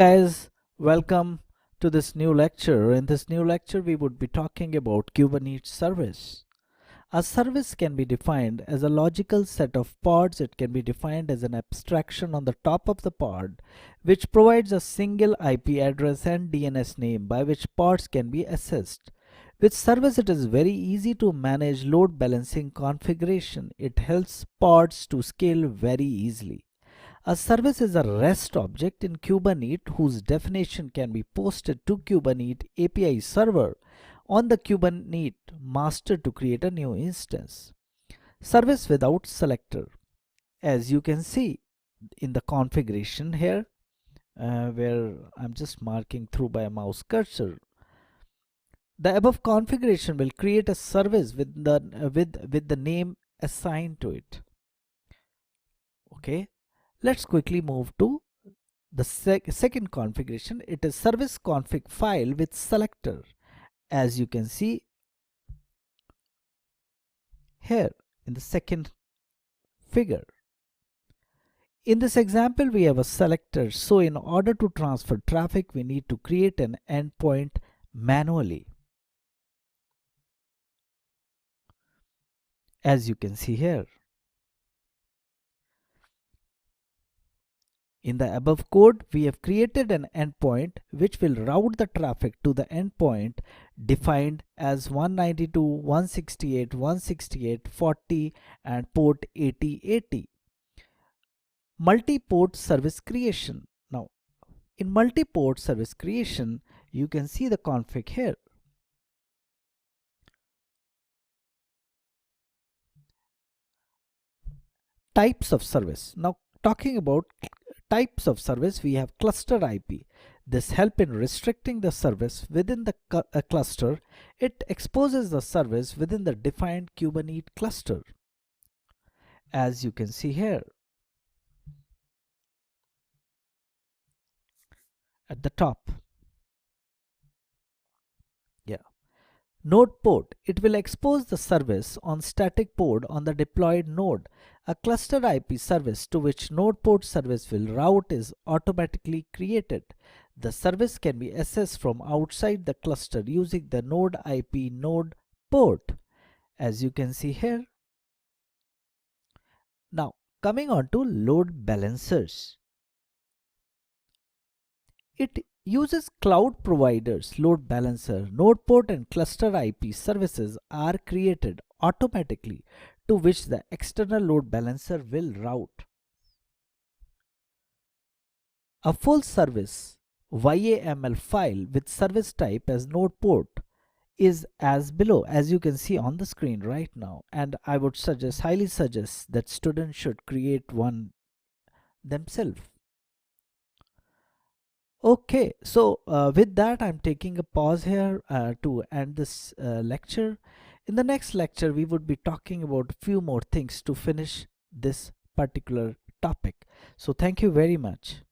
Guys, welcome to this new lecture. In this new lecture we would be talking about Kubernetes service. A service can be defined as a logical set of pods. It can be defined as an abstraction on the top of the pod which provides a single IP address and DNS name by which pods can be accessed. With service it is very easy to manage load balancing configuration. It helps pods to scale very easily. A service is a REST object in Kubernetes whose definition can be posted to Kubernetes API server on the Kubernetes master to create a new instance. Service without selector. As you can see in the configuration here, where I'm just marking through by a mouse cursor, the above configuration will create a service with the name assigned to it. Okay. Let's quickly move to the second configuration. It is service config file with selector. As you can see here in the second figure. In this example, we have a selector. So in order to transfer traffic, we need to create an endpoint manually. As you can see here. In the above code, we have created an endpoint which will route the traffic to the endpoint defined as 192.168.168.40 and port 8080. Multi-port service creation. Now, in multi-port service creation, you can see the config here. Types of service. Now, talking about types of service, we have cluster IP. This helps in restricting the service within the cluster. It exposes the service within the defined Kubernetes cluster. As you can see here at the top. Node port. It will expose the service on static port on the deployed node. A cluster IP service to which node port service will route is automatically created. The service can be accessed from outside the cluster using the node IP node port, as you can see here. Now, coming on to load balancers. It uses cloud providers load balancer. Node port and cluster IP services are created automatically to which the external load balancer will route. A full service YAML file with service type as node port is as below, as you can see on the screen right now, and I would highly suggest that students should create one themselves. Okay, so with that I'm taking a pause here to end this lecture. In the next lecture we would be talking about a few more things to finish this particular topic. So thank you very much.